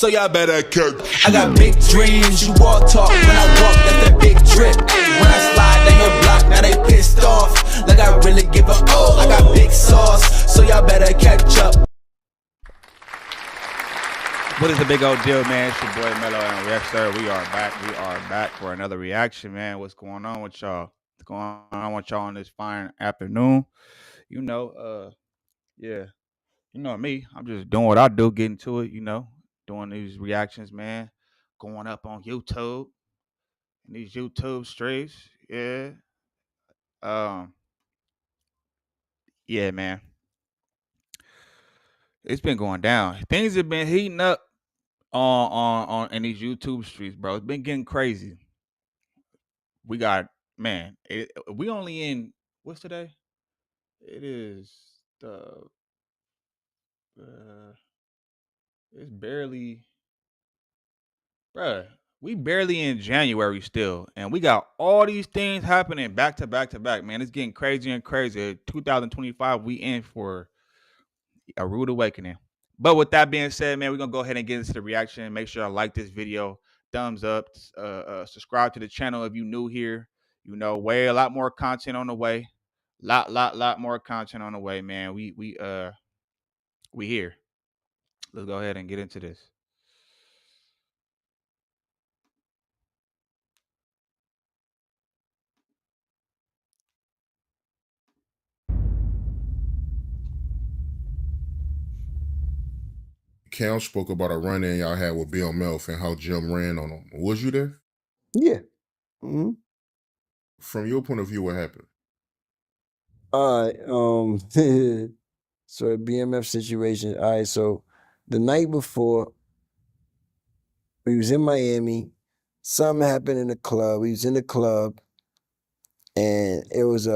so y'all better catch. I got big dreams, you all talk. When I walk, that's that big drip. When I slide down your block, now they pissed off. Like I really give a oh, I got big sauce, so y'all better catch up. What is the big old deal, man? It's your boy Mello, and yes, sir, we are back. We are back for another reaction, man. What's going on with y'all? What's going on with y'all on this fine afternoon? You know, yeah, you know me. I'm just doing what I do, getting to it. You know, doing these reactions, man. Going up on YouTube, and these YouTube streams. Yeah, um, yeah, man. It's been going down. Things have been heating up on in these YouTube streets, bro. It's been getting crazy. We got we only in what's today? It is the uh, it's barely, bruh. We barely in January still, and we got all these things happening back to back to back. Man, it's getting crazy and crazy. 2025, we in for a rude awakening. But with that being said, man, we're gonna go ahead and get into the reaction. Make sure I like this video, thumbs up, subscribe to the channel if you new here. You know, a lot more content on the way. Lot more content on the way, man. We here. Let's go ahead and get into this. Cal spoke about a run-in y'all had with BMF and how Jim ran on him. Was you there? Yeah. Mm-hmm. From your point of view, what happened? All right. So BMF situation. All right. So the night before, we was in Miami. Something happened in the club. We was in the club, and it was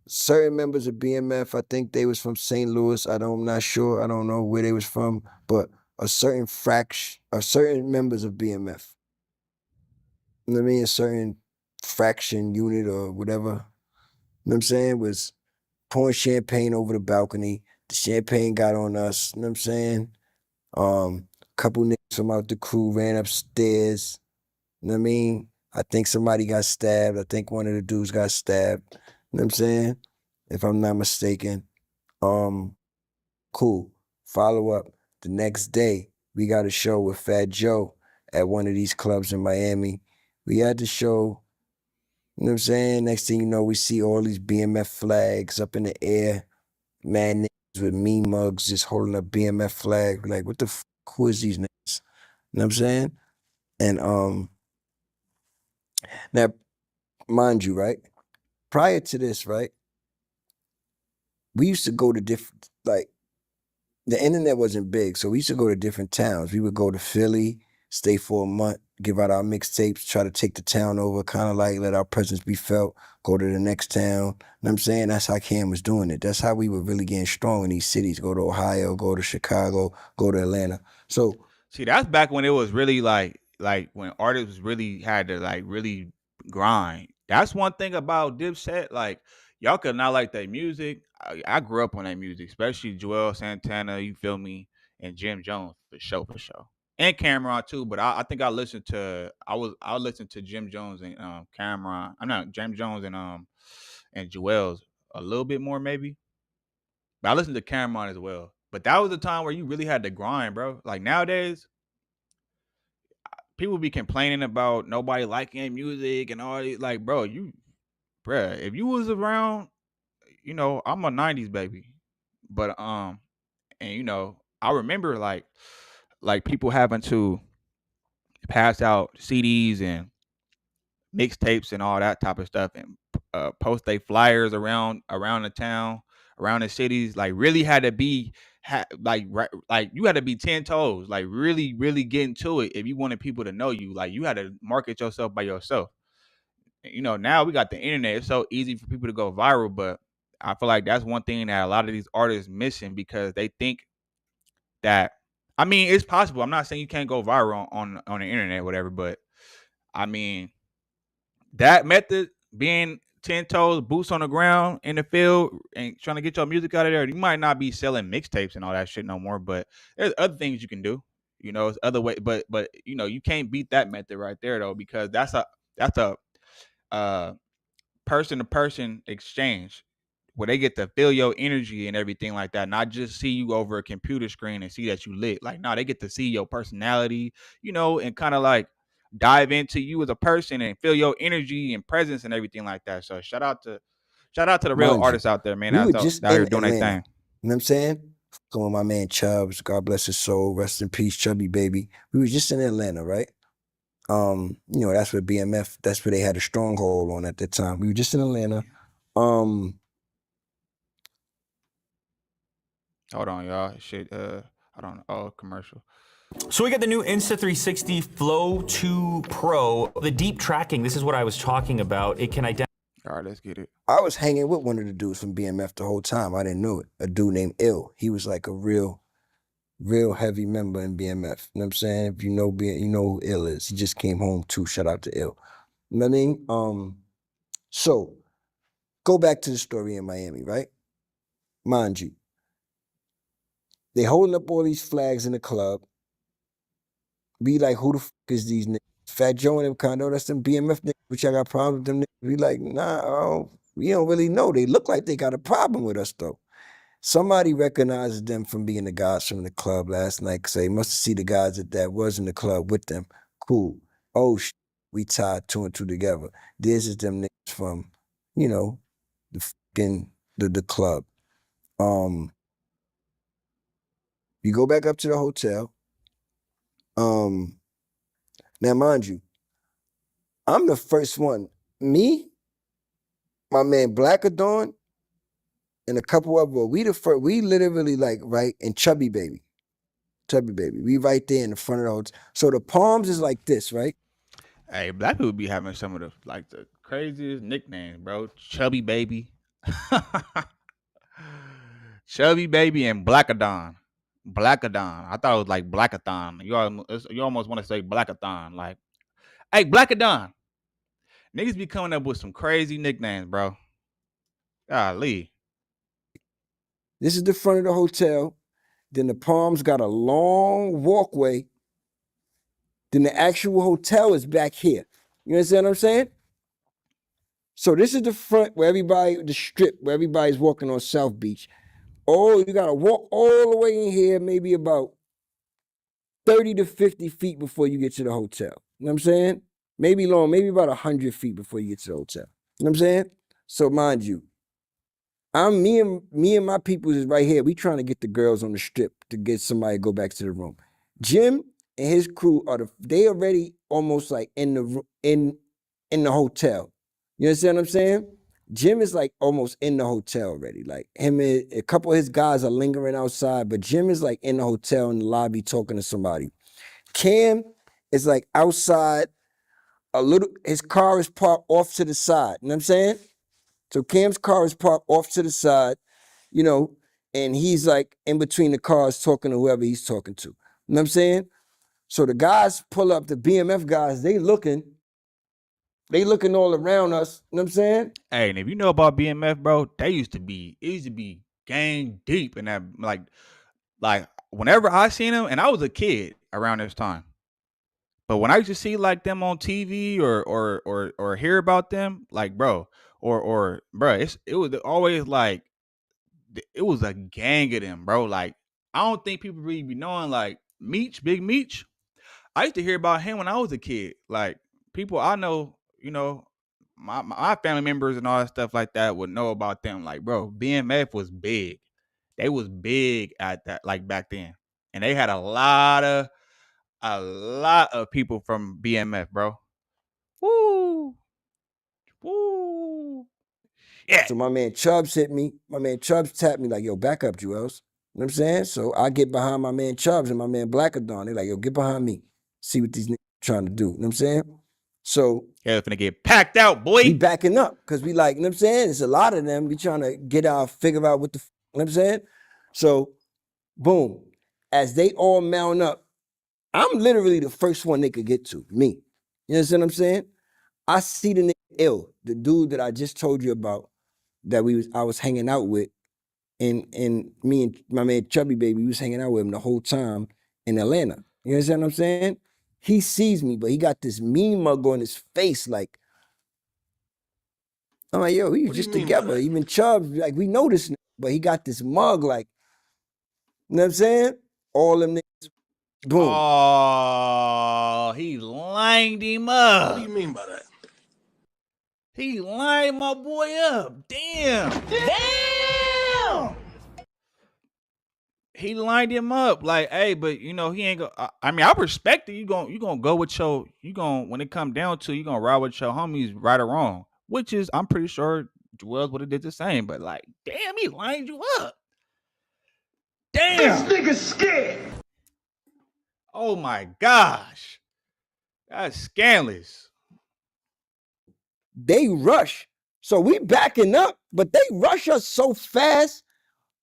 certain members of BMF. I think they was from St. Louis. I'm not sure. I don't know where they was from, but a certain members of BMF. You know what I mean? A certain fraction unit or whatever. You know what I'm saying? Was pouring champagne over the balcony. The champagne got on us. You know what I'm saying? Couple niggas from out the crew ran upstairs. You know what I mean? I think somebody got stabbed. I think one of the dudes got stabbed. You know what I'm saying? If I'm not mistaken. Cool. Follow up. The next day, we got a show with Fat Joe at one of these clubs in Miami. We had the show. You know what I'm saying? Next thing you know, we see all these BMF flags up in the air. Man, niggas with me mugs just holding a BMF flag. Like, what the f***? Who is these niggas? You know what I'm saying? And now, mind you, right? Prior to this, right? We used to go to different, like, the internet wasn't big, so we used to go to different towns. We would go to Philly, stay for a month, give out our mixtapes, try to take the town over, kind of like let our presence be felt, go to the next town. You know what I'm saying? That's how Cam was doing it. That's how we were really getting strong in these cities. Go to Ohio, go to Chicago, go to Atlanta. So see, that's back when it was really like when artists really had to like really grind. That's one thing about Dipset. Like, y'all could not like their music. I grew up on that music, especially Juelz, Santana, you feel me, and Jim Jones for sure. And Cameron too, but I think I listened to Jim Jones and Cameron. I'm not Jim Jones and Juelz a little bit more maybe. But I listened to Cameron as well. But that was the time where you really had to grind, bro. Like nowadays, people be complaining about nobody liking music and all these. Like, bro, if you was around, you know, I'm a '90s baby, but and you know, I remember like people having to pass out CDs and mixtapes and all that type of stuff and post they flyers around the town, around the cities. Like, really had to be like you had to be 10 toes, like really getting to it if you wanted people to know you. Like, you had to market yourself by yourself. You know, now we got the internet. It's so easy for people to go viral, but I feel like that's one thing that a lot of these artists missing because they think that, I mean, it's possible. I'm not saying you can't go viral on the internet, whatever, but I mean, that method, being 10 toes, boots on the ground in the field and trying to get your music out of there, you might not be selling mixtapes and all that shit no more, but there's other things you can do. You know, it's other way, but you know, you can't beat that method right there though, because that's a person to person exchange where they get to feel your energy and everything like that, not just see you over a computer screen and see that you lit. Like, no, they get to see your personality, you know, and kind of like dive into you as a person and feel your energy and presence and everything like that. So shout out to the real Mind you, artists out there, man. we were That's out just here in doing their Atlanta. thing. You know what I'm saying? Come on, my man Chubbs, God bless his soul, rest in peace, Chubby baby. We was just in Atlanta, right? You know, that's where BMF, that's where they had a stronghold on at that time. We were just in Atlanta. Hold on, y'all. Shit, I don't know. Oh, commercial. So we got the new Insta360 Flow 2 Pro. The deep tracking, this is what I was talking about. It can identify. All right, let's get it. I was hanging with one of the dudes from BMF the whole time. I didn't know it. A dude named Ill. He was like a real heavy member in BMF. You know what I'm saying? If you know you know who Ill is. He just came home too. Shout out to Ill. You know what I mean? So go back to the story in Miami, right? Mind you, they holding up all these flags in the club. Be like, who the fuck is these niggas? Fat Joe and them condo, that's them BMF niggas, which I got problems with them niggas. Be like, nah, we don't really know. They look like they got a problem with us though. Somebody recognizes them from being the guys from the club last night. Say, must see the guys that was in the club with them. Cool. Oh, we tied 2 and 2 together. This is them niggas from, you know, the fucking the club. You go back up to the hotel. Now mind you, I'm the first one. Me, my man Blackadon, and a couple of we the first. We literally like right and Chubby Baby. We right there in the front of the hotel. So the palms is like this, right? Hey, black people be having some of the craziest nicknames, bro. Chubby Baby, Chubby Baby, and Blackadon. I thought it was like Blackathon. You almost want to say Blackathon. Like, hey, Blackadon. Niggas be coming up with some crazy nicknames, bro. Golly. This is the front of the hotel. Then the palms got a long walkway. Then the actual hotel is back here. You understand what I'm saying? So this is the front where the strip, where everybody's walking on South Beach. Oh, you gotta walk all the way in here, maybe about 30 to 50 feet before you get to the hotel. You know what I'm saying? Maybe maybe about 100 feet before you get to the hotel. You know what I'm saying? So mind you, me and my people is right here. We trying to get the girls on the strip to get somebody to go back to the room. Jim and his crew they already almost like in the hotel. You understand what I'm saying? Jim is like almost in the hotel already. Like him and a couple of his guys are lingering outside, but Jim is like in the hotel in the lobby talking to somebody. Cam is like outside his car is parked off to the side. You know what I'm saying? So Cam's car is parked off to the side, you know, and he's like in between the cars talking to whoever he's talking to. You know what I'm saying? So the guys pull up, the BMF guys, they looking all around us. You know what I'm saying? Hey, and if you know about BMF, bro, it used to be gang deep in that, like whenever I seen them, and I was a kid around this time. But when I used to see like them on TV or hear about them, like bro, or bro, it was always like it was a gang of them, bro. Like I don't think people really be knowing like Big Meech. I used to hear about him when I was a kid. Like people I know, you know, my family members and all that stuff like that would know about them. Like bro, BMF was big. They was big at that like back then, and they had a lot of people from BMF, bro. Woo, woo, yeah. So my man Chubbs hit me. My man Chubbs tapped me like, yo, back up, Juelz. You know what I'm saying? So I get behind my man Chubbs and my man Blackadon. They're like, yo, get behind me. See what these niggas trying to do. You know what I'm saying? So Yeah, finna get packed out, boy. we backing up because we like, you know what I'm saying? It's a lot of them. We trying to figure out what the, you know what I'm saying? So boom, as they all mount up, I'm literally the first one they could get to, me. You understand what I'm saying? I see the nigga Ill, the dude that I just told you about that I was hanging out with, and me and my man Chubby Baby, we was hanging out with him the whole time in Atlanta. You know You understand what I'm saying? He sees me, but he got this mean mug on his face. Like, I'm like, yo, we was just together. Even Chubbs, like, we know this, but he got this mug, like, you know what I'm saying? All them niggas, boom. Oh, he lined him up. What do you mean by that? He lined my boy up. Damn. He lined him up like, hey, but you know he ain't go. I mean, I respect it. You gonna go with your when it come down to you gonna ride with your homies, right or wrong. Which is I'm pretty sure Juelz would have did the same. But like, damn, he lined you up. Damn, This nigga's scared. oh my gosh, that's scandalous. They rush. So we backing up, but they rush us so fast.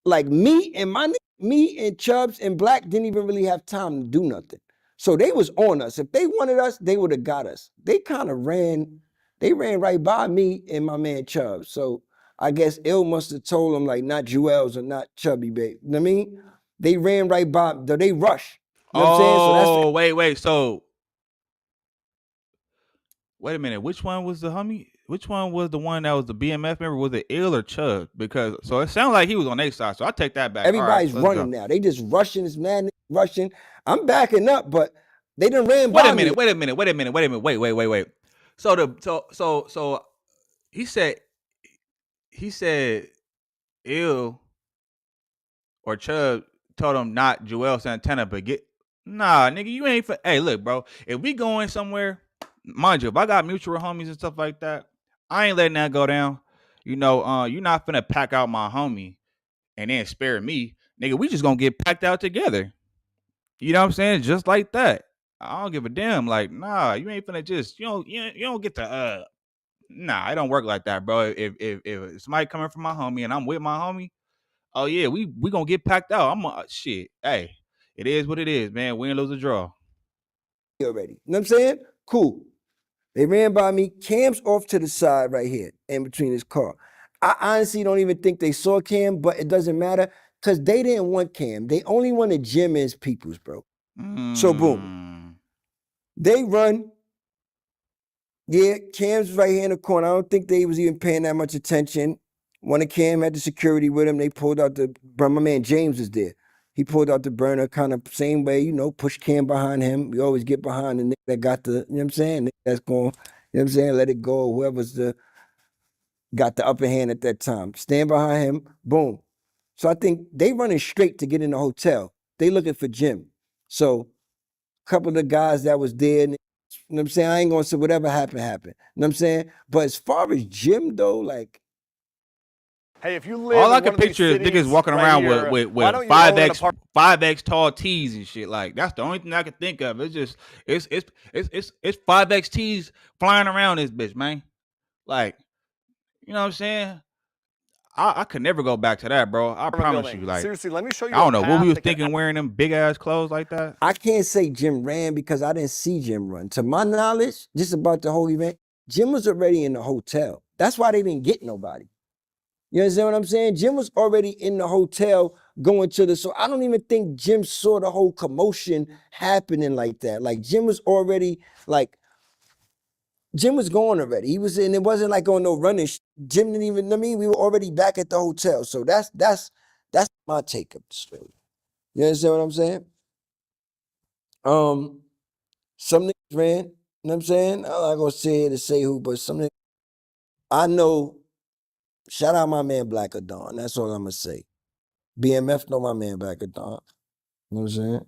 Like me and Chubbs and Black didn't even really have time to do nothing. So they was on us. If they wanted us, they would have got us. They kind of ran right by me and my man Chubbs. So I guess Ill must have told them like not Juelz or not Chubby, babe. You know what I mean? They ran right by, they rush. You know what I'm saying? So that's Wait. So wait a minute. Which one was the homie? Which one was the one that was the BMF member? Was it Ill or Chubb? Because so it sounded like he was on their side. So I take that back. everybody's running now. They just rushing. This man rushing. I'm backing up, but they done ran by me. Wait a minute. Wait. So he said Ill or Chubb told him not Juelz Santana, but nah, nigga, you ain't hey, look, bro. If we going somewhere, mind you, if I got mutual homies and stuff like that, I ain't letting that go down. You know, you're not finna pack out my homie and then spare me. Nigga, we just gonna get packed out together. You know what I'm saying? Just like that. I don't give a damn. Like, nah, you ain't finna just, you don't get to nah, it don't work like that, bro. If somebody coming from my homie and I'm with my homie, oh yeah, we gonna get packed out. I'm shit. Hey, it is what it is, man. Win, lose, or draw. Already. You know what I'm saying? Cool. They ran by me. Cam's off to the side right here in between his car. I honestly don't even think they saw Cam, but it doesn't matter because they didn't want Cam. They only wanted Jim and his peoples, bro. So boom. They run. Yeah, Cam's right here in the corner. I don't think they was even paying that much attention. One of Cam had the security with him. They pulled out my man James is there. He pulled out the burner kind of same way, you know, push Cam behind him. We always get behind the nigga that got the, you know what I'm saying? That's going, you know what I'm saying? Let it go. Whoever's got the upper hand at that time. Stand behind him, boom. So I think they running straight to get in the hotel. They looking for Jim. So a couple of the guys that was there, you know what I'm saying? I ain't gonna say whatever happened. You know what I'm saying? But as far as Jim though, like, hey, if you live all I in can one of these picture is niggas cities walking right around here, with why don't you own an 5X tall tees and shit. Like that's the only thing I can think of. It's just it's 5X tees flying around this bitch, man. Like, you know what I'm saying? I could never go back to that, bro. I promise you. Like, seriously, let me show you. I don't know what we was thinking wearing them big ass clothes like that. I can't say Jim ran because I didn't see Jim run. To my knowledge, just about the whole event, Jim was already in the hotel. That's why they didn't get nobody. You understand what I'm saying? Jim was already in the hotel going to so I don't even think Jim saw the whole commotion happening like that. Like Jim was already Jim was going already. He was in, it wasn't like on no running. Jim didn't even, I mean, we were already back at the hotel. So that's my take of the story. You understand what I'm saying? Some niggas ran, you know what I'm saying? I'm not gonna say it to say who, but some niggas, I know, shout out my man Black Dawn. That's all I'm gonna say. BMF know my man Black Dawn. You know what I'm saying?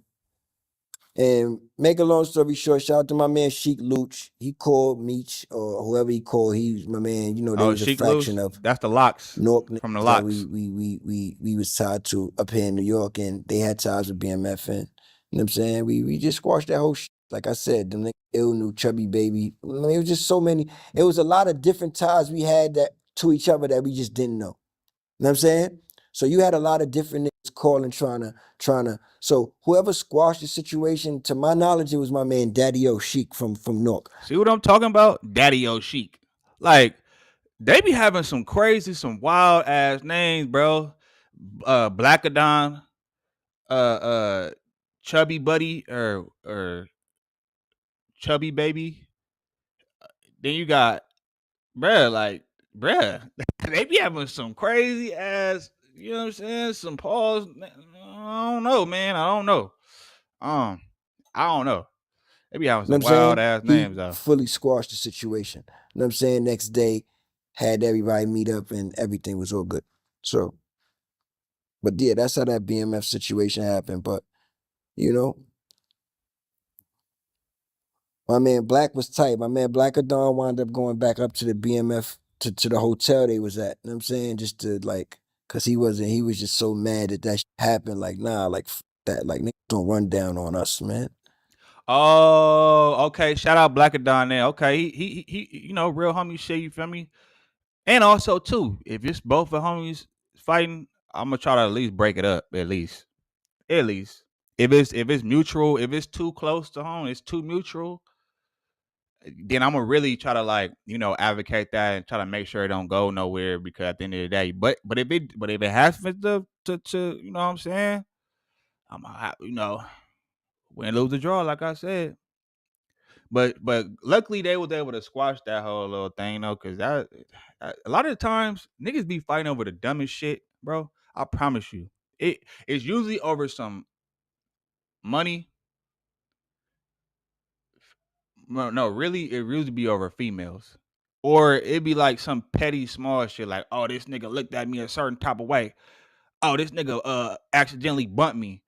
And make a long story short, shout out to my man Sheik Luch. He called Meech or whoever he called. He's my man. You know, they was a fraction of that's the locks Nork from the locks. We was tied to up here in New York, and they had ties with BMF, and you know what I'm saying. We just squashed that whole shit. Like I said, them niggas ill knew Chubby Baby. I mean, it was just so many. It was a lot of different ties we had that to each other that we just didn't know. You know what I'm saying? So you had a lot of different niggas calling, trying to. So whoever squashed the situation, to my knowledge, it was my man Daddy O Sheik from Newark. See what I'm talking about? Daddy O Sheik. Like, they be having some crazy, some wild ass names, bro. Blackadon, chubby buddy or chubby baby. Then you got bruh, like bruh, they be having some crazy ass. You know what I'm saying? Some pause. I don't know, man. I don't know. I don't know. They be having You know some what I'm wild saying? ass He names though. fully squashed the situation. You know what I'm saying? Next day, had everybody meet up and everything was all good. So, but yeah, that's how that BMF situation happened. But, you know, my man Black was tight. My man Black Adon wound up going back up to the BMF to the hotel they was at. You know what I'm saying? Just to like, cause he was just so mad that shit happened. Like, nah, like that. Like, niggas don't run down on us, man. Oh, okay. Shout out Black Adon there. Okay, he you know, real homie shit. You feel me? And also too, if it's both the homies fighting, I'm gonna try to at least break it up. At least. If it's mutual, if it's too close to home, it's too mutual. Then I'm gonna really try to like, you know, advocate that and try to make sure it don't go nowhere because at the end of the day, but if it happens to you know what I'm saying, I'm you know, win, lose, or draw, like I said. But luckily they was able to squash that whole little thing though, cause that a lot of the times niggas be fighting over the dumbest shit, bro. I promise you, it's usually over some money. No, really, it really be over females. Or it'd be like some petty small shit like, oh, this nigga looked at me a certain type of way. Oh, this nigga accidentally bumped me.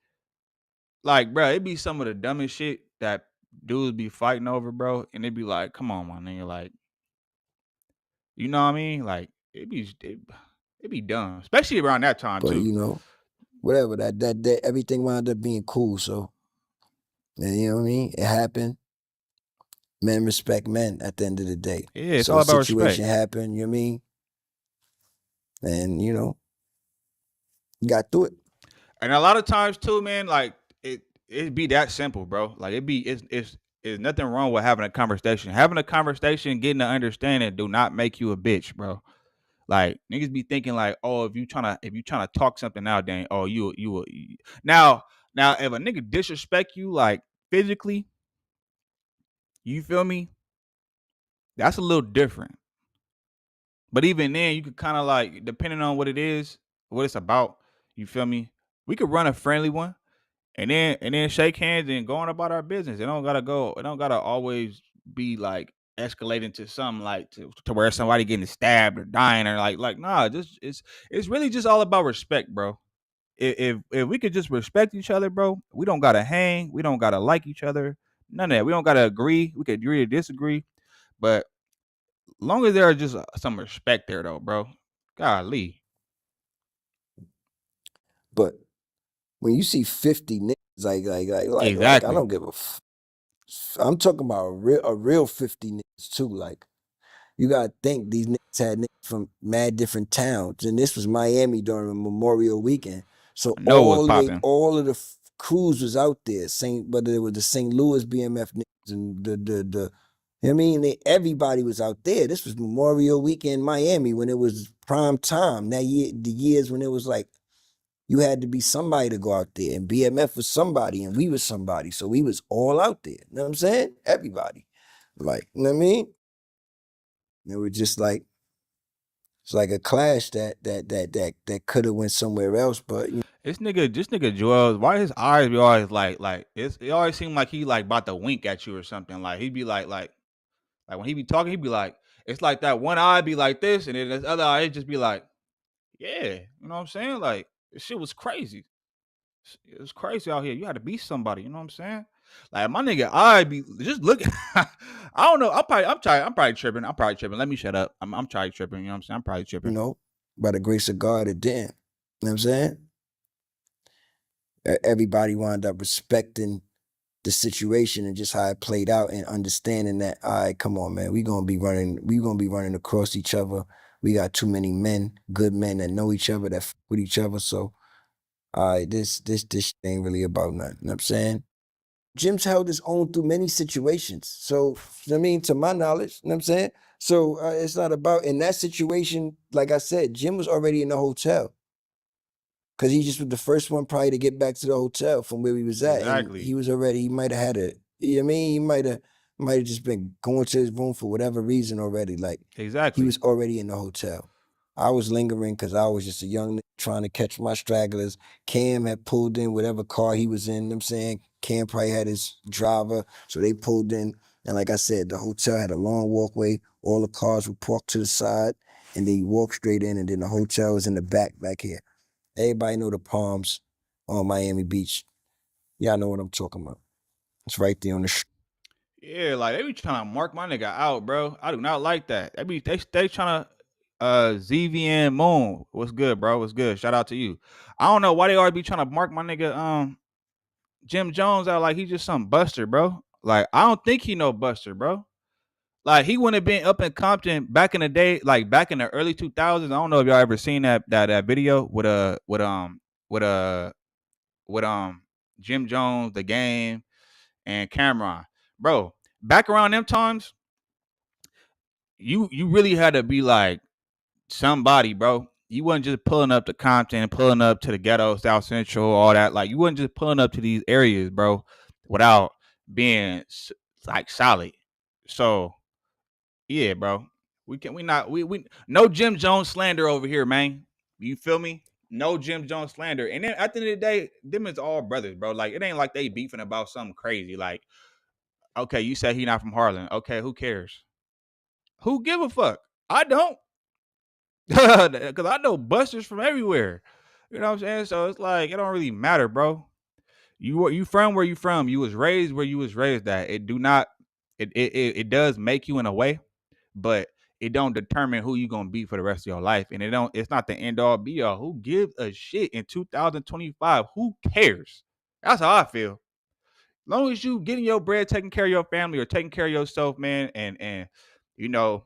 Like, bro, it'd be some of the dumbest shit that dudes be fighting over, bro. And it'd be like, come on, my nigga, like, you know what I mean? Like, it be dumb. Especially around that time But too. you know, whatever that everything wound up being cool. So, and you know what I mean? It happened. Men respect men at the end of the day. Yeah, it's So all a about situation respect. happened, you know what I mean? And you know, got through it. And a lot of times too, man, like it be that simple, bro. Like it's nothing wrong with having a conversation. Having a conversation, getting to understanding, do not make you a bitch, bro. Like niggas be thinking like, oh, if you trying to talk something out, then oh now if a nigga disrespect you like physically, you feel me? That's a little different. But even then, you could kind of like, depending on what it is, what it's about, you feel me? We could run a friendly one and then shake hands and go on about our business. It don't gotta always be like escalating to something like to where somebody getting stabbed or dying or like nah, just it's really just all about respect, bro. If we could just respect each other, bro, we don't gotta hang, we don't gotta like each other, none of that. We don't gotta agree. We could agree or disagree, but long as there are just some respect there though, bro. Golly. But when you see 50 niggas, like I Exactly. don't give a I'm talking about a real 50 niggas too. Like, you gotta think these niggas had niggas from mad different towns, and this was Miami during Memorial Weekend. So I know what's popping. all of the crews was out there. Whether it was the St. Louis BMF niggas and the you know what I mean, everybody was out there. This was Memorial Weekend, Miami, when it was prime time. That year, the years when it was like you had to be somebody to go out there, and BMF was somebody, and we was somebody. So we was all out there. You know what I'm saying? Everybody, like, you know what I mean? It was just like, it's like a clash that could have went somewhere else, but you This nigga Juelz, why his eyes be always like it always seem like he like about to wink at you or something. Like he be like when he be talking, he be like, it's like that one eye be like this, and then this other eye it just be like, yeah, you know what I'm saying? Like this shit was crazy. It was crazy out here. You had to be somebody, you know what I'm saying? Like my nigga, I be just look. I don't know. I'm probably tripping. I'm probably tripping. Let me shut up. I'm probably tripping. You know what I'm saying? I'm probably tripping. know, by the grace of God, it didn't. You know what I'm saying? Everybody wound up respecting the situation and just how it played out, and understanding that, all right, come on, man, we gonna be running across each other. We got too many men, good men that know each other, that with each other. So, all right, this shit ain't really about nothing. You know what I'm saying? Jim's held his own through many situations. So, you know what I mean, to my knowledge, you know what I'm saying? So it's not about, in that situation, like I said, Jim was already in the hotel. Cause he just was the first one probably to get back to the hotel from where we was at. Exactly. And he was already, he might have had a, you know what I mean? He might have just been going to his room for whatever reason already. Like, Exactly. he was already in the hotel. I was lingering because I was just a young nigga trying to catch my stragglers. Cam had pulled in whatever car he was in, you know what I'm saying? Cam probably had his driver, so they pulled in. And like I said, the hotel had a long walkway. All the cars were parked to the side, and then you walk straight in, and then the hotel was in the back here. Everybody know the Palms on Miami Beach. Y'all know what I'm talking about. It's right there on the Yeah, like they be trying to mark my nigga out, bro. I do not like that. They trying to ZVN Moon. What's good, bro? What's good? Shout out to you. I don't know why they always be trying to mark my nigga Jim Jones out like he's just some buster, bro. Like I don't think he no buster, bro. Like he wouldn't have been up in Compton back in the day, like back in the early 2000s. I don't know if y'all ever seen that video with Jim Jones, The Game, and Cameron. Bro, back around them times, you really had to be like somebody, bro. You wasn't just pulling up to Compton, pulling up to the ghetto, South Central, all that. Like you wasn't just pulling up to these areas, bro, without being like solid. So yeah, bro. We no Jim Jones slander over here, man. You feel me? No Jim Jones slander. And then at the end of the day, them is all brothers, bro. Like it ain't like they beefing about something crazy. Like, okay, you said he not from Harlan. Okay, who cares? Who give a fuck? I don't. Because I know busters from everywhere. You know what I'm saying? So it's like, it don't really matter, bro. You from where you from. You was raised where you was raised at. It does make you in a way, but it don't determine who you gonna be for the rest of your life. And it's not the end all be all. Who gives a shit in 2025? Who cares? That's how I feel. As long as you getting your bread, taking care of your family or taking care of yourself, man, and you know,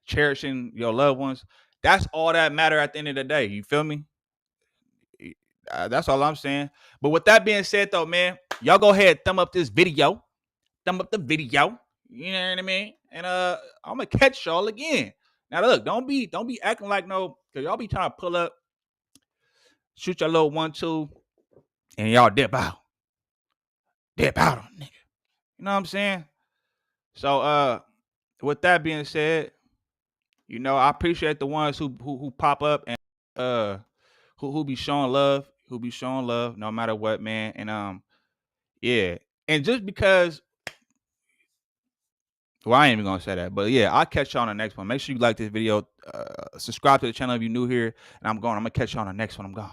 cherishing your loved ones, that's all that matter at the end of the day. You feel me? That's all I'm saying. But with that being said, though, man, y'all go ahead, thumb up this video. Thumb up the video. You know what I mean? And I'm gonna catch y'all again. Now look, don't be acting like no, cause y'all be trying to pull up, shoot your little 1-2, and y'all dip out. Dip out on nigga. You know what I'm saying? So with that being said, you know, I appreciate the ones who pop up and who be showing love, no matter what, man. And yeah. And just because, well, I ain't even gonna say that, but yeah, I'll catch y'all on the next one. Make sure you like this video, subscribe to the channel if you're new here, and I'm gonna catch y'all on the next one. I'm gone.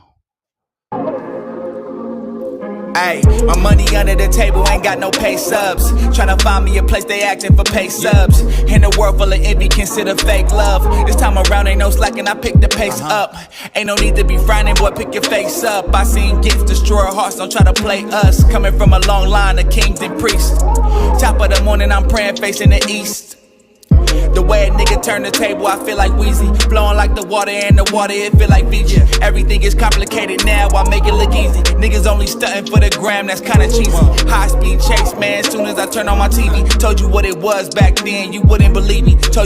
Ayy, my money under the table, ain't got no pay subs. Tryna find me a place they acting for pay subs. In a world full of envy, consider fake love. This time around ain't no slacking, I pick the pace up. Ain't no need to be frowning, boy, pick your face up. I seen gifts destroy hearts, don't try to play us. Coming from a long line of kings and priests. Top of the morning, I'm praying, facing the east. The way a nigga turn the table, I feel like Wheezy. Flowing like the water, and the water, it feel like Fiji. Everything is complicated now, I make it look easy. Niggas only stunting for the gram, that's kinda cheesy. High speed chase, man, soon as I turn on my TV. Told you what it was back then, you wouldn't believe me. Told